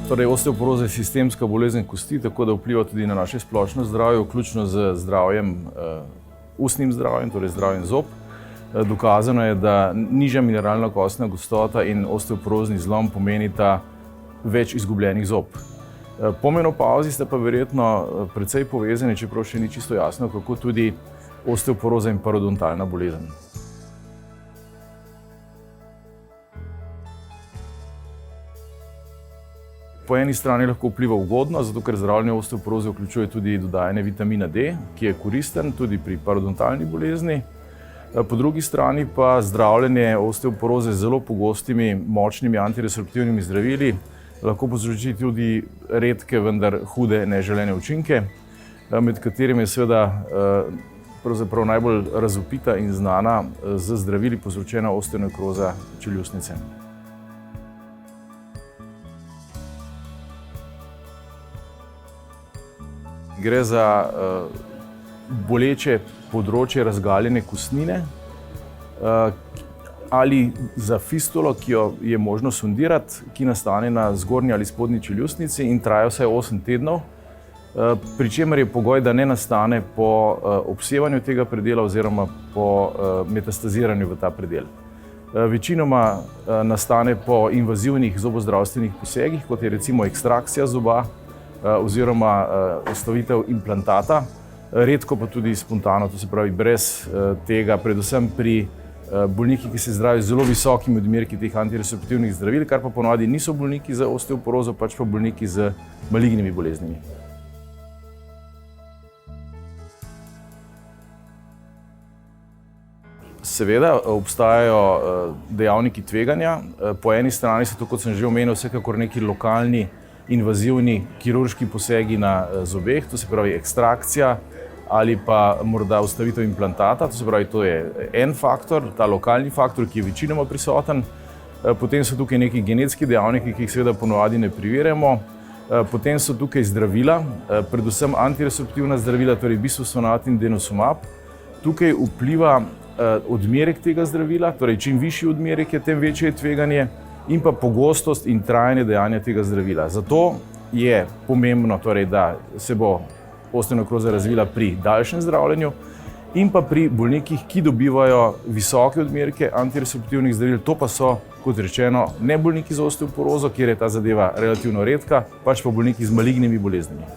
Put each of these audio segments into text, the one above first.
Torej, osteoporoza je sistemska bolezen kosti, tako da vpliva tudi na naše splošno zdravje, vključno z zdravjem, ustnim zdravjem, torej zdravjem zob. Dokazano je, da nižja mineralna kostna gostota in osteoporozni zlom pomenita več izgubljenih zob. Po menopavzi sta pa verjetno precej povezani, čeprav še ni čisto jasno, kako tudi osteoporoza in parodontalna bolezen. Po eni strani lahko vpliva ugodno, zato ker zdravljenje osteoporoze vključuje tudi dodajanje vitamina D, ki je koristen tudi pri parodontalni bolezni. Po drugi strani pa zdravljenje osteoporoze z zelo pogostimi, močnimi antiresorptivnimi zdravili lahko povzroči tudi redke, vendar hude neželene učinke, med katerimi je seveda pravzaprav najbolj razvpita in znana z zdravili povzročena osteonekroza čeljustnice. Gre za boleče področje razgaljene kostnine ali za fistulo, ki jo je možno sondirati, ki nastane na zgornji ali spodnji čeljustnici in traja vsaj 8 tednov, pri čemer je pogoj, da ne nastane po obsevanju tega predela oziroma po metastaziranju v ta predel. Večinoma nastane po invazivnih zobozdravstvenih posegih, kot je recimo ekstrakcija zoba oziroma vstavitev implantata, redko pa tudi spontano, to se pravi brez tega, predvsem pri bolniki, ki se zdravijo z zelo visokimi odmerki teh antiresorptivnih zdravil, kar pa ponavadi niso bolniki z osteoporozo, pač pa bolniki z malignimi boleznimi. Seveda obstajajo dejavniki tveganja. Po eni strani so to, kot sem že omenil, vsekakor neki lokalni invazivni kirurški posegi na zobeh, to se pravi ekstrakcija ali pa morda vstavitev implantata, to se pravi, to je en faktor, ta lokalni faktor, ki je večinoma prisoten. Potem so tukaj neki genetski dejavniki, ki jih seveda ponavadi ne preverjamo. Potem so tukaj zdravila, predvsem antiresorptivna zdravila, torej bisfosfonat in denosumab. Tukaj vpliva odmerek tega zdravila, torej čim višji odmerek je, tem večje je tveganje, in pa pogostost in trajanje dejanja tega zdravila. Zato je pomembno, torej, da se bo osteonekroza razvila pri daljšem zdravljenju in pa pri bolnikih, ki dobivajo visoke odmerke antiresorptivnih zdravil, to pa so, kot rečeno, ne bolniki z osteoporozo, kjer je ta zadeva relativno redka, pač pa bolniki z malignimi boleznimi.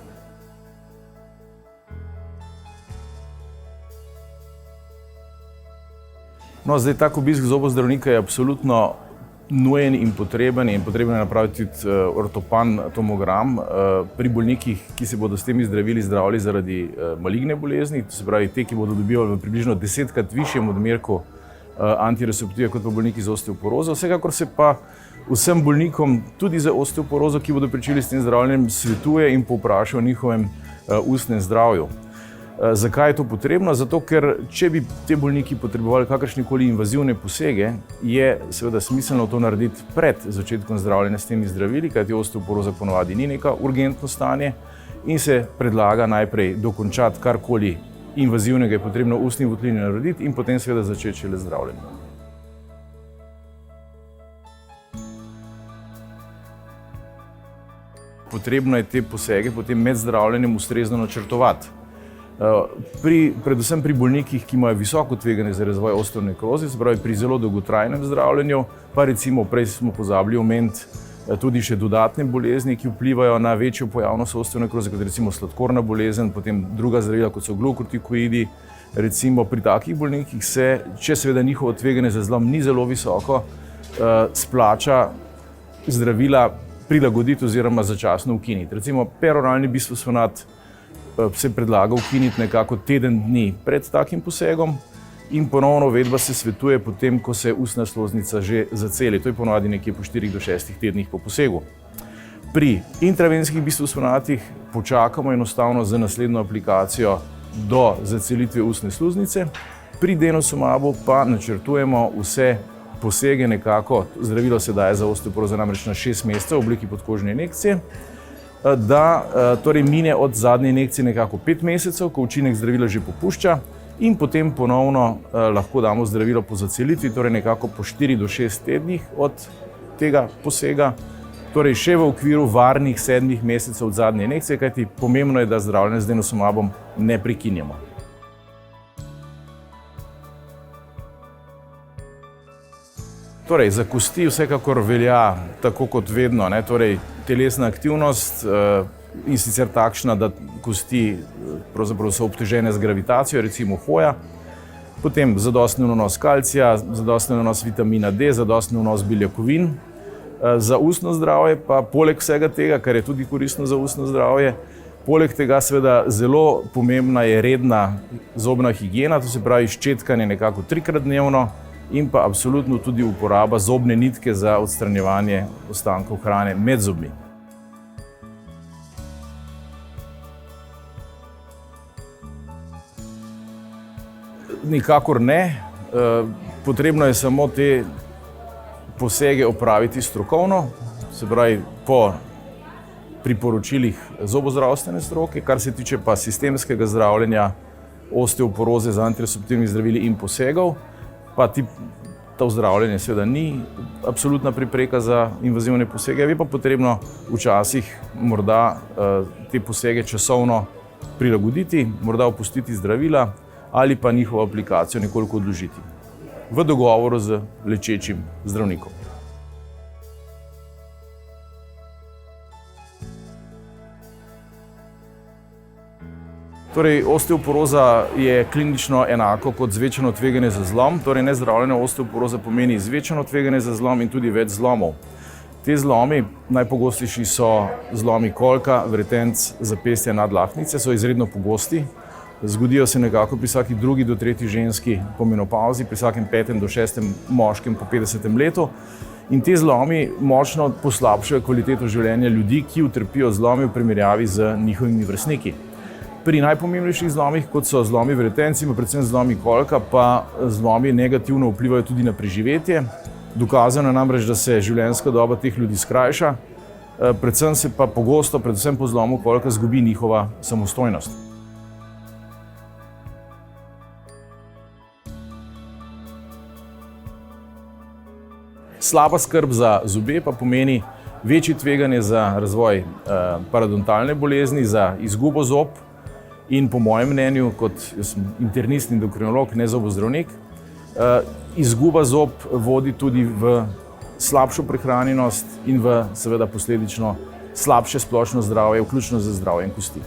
No, zdaj, tak obisk zobozdravnika je absolutno nujen in potrebno je napraviti tudi ortopan tomogram pri bolnikih, ki se bodo s temi zdravili zdravili zaradi maligne bolezni, to se pravi te, ki bodo dobivali v približno 10-krat višjem odmerku antiresorptive kot pa bolniki z osteoporozo. Vsekakor se pa vsem bolnikom, tudi z osteoporozo, ki bodo pričeli s tem zdravljenjem, svetuje in povpraša o njihovem ustnem zdravju. Zakaj je to potrebno? Zato, ker če bi te bolniki potrebovali kakršnekoli invazivne posege, je seveda smiselno to narediti pred začetkom zdravljenja s temi zdravili, kajti osteoporoza ponavadi ni neka urgentno stanje in se predlaga najprej dokončati karkoli invazivnega je potrebno v ustni votlini narediti in potem seveda začeti šele zdravljenje. Potrebno je te posege potem med zdravljenjem ustrezno načrtovati. Predvsem pri bolnikih, ki imajo visoko tveganje za razvoj osteonekroze, se pravi pri zelo dolgotrajnem zdravljenju, pa recimo prej smo pozabili omeniti tudi še dodatne bolezni, ki vplivajo na večjo pojavnost osteonekroze, kot recimo sladkorna bolezen, potem druga zdravila, kot so glukortikoidi. Recimo pri takih bolnikih se, če seveda njihovo tveganje za zlom ni zelo visoko, splača zdravila prilagoditi oziroma začasno ukiniti. Recimo peroralni bisfosfonat se predlaga ukiniti nekako teden dni pred takim posegom in ponovno uvedba se svetuje potem, ko se ustna sluznica že zaceli. To je ponavadi nekje po 4 do 6 tednih po posegu. Pri intravenskih bisfosfonatih počakamo enostavno z naslednjo aplikacijo do zacelitve ustne sluznice. Pri denosumabu pa načrtujemo vse posege nekako, zdravilo se daje za osteoporozo namreč na 6 mesecev v obliki podkožne injekcije, da torej mine od zadnje injekcije nekako 5 mesecev, ko učinek zdravila že popušča in potem ponovno lahko damo zdravilo po zacelitvi, torej nekako po 4 do 6 tednih od tega posega Torej še v okviru varnih 7 mesecev od zadnje injekcije, kajti pomembno je, da zdravljenje z denosumabom ne prekinjamo. Torej, za kosti vsekakor velja tako kot vedno, torej telesna aktivnost in sicer takšna, da kosti pravzaprav so obtežene z gravitacijo, recimo hoja, potem zadostni vnos kalcija, zadostni vnos vitamina D, zadostni vnos beljakovin. Za ustno zdravje pa poleg vsega tega, kar je tudi koristno za ustno zdravje, poleg tega seveda zelo pomembna je redna zobna higiena, to se pravi ščetkanje nekako 3-krat dnevno in pa absolutno tudi uporaba zobne nitke za odstranjevanje ostankov hrane med zobmi. Nikakor ne, potrebno je samo te posege opraviti strokovno, se pravi po priporočilih zobozdravstvene stroke, kar se tiče pa sistemskega zdravljenja osteoporoze z antireseptivnimi zdravili in posegov, pa to zdravljenje seveda ni absolutna prepreka za invazivne posege, je pa potrebno včasih morda te posege časovno prilagoditi, morda opustiti zdravila ali pa njihovo aplikacijo nekoliko odložiti v dogovoru z lečečim zdravnikom. Torej, osteoporoza je klinično enako kot zvečano tveganje za zlom, torej nezdravljena osteoporoza pomeni zvečano tveganje za zlom in tudi več zlomov. Te zlomi, najpogostejši so zlomi kolka, vretenc, zapestja, nadlahtnice, so izredno pogosti. Zgodijo se nekako pri vsaki 2. do 3. ženski po menopavzi, pri vsakem 5. do 6. moškem po 50. letu. In te zlomi močno poslabšajo kvaliteto življenja ljudi, ki utrpijo zlomi v primerjavi z njihovimi vrstniki. Pri najpomembnejših zlomih, kot so zlomi vretenc in predvsem zlomi kolka, pa zlomi negativno vplivajo tudi na preživetje. Dokazano je namreč, da se življenjska doba teh ljudi skrajša, predvsem se pa pogosto, predvsem po zlomu kolka, izgubi njihova samostojnost. Slaba skrb za zobe pa pomeni večje tveganje za razvoj parodontalne bolezni, za izgubo zob in po mojem mnenju, kot jaz sem internist in endokrinolog, ne zobozdravnik, izguba zob vodi tudi v slabšo prehranjenost in v seveda posledično slabše splošno zdravje, vključno z zdravjem kosti.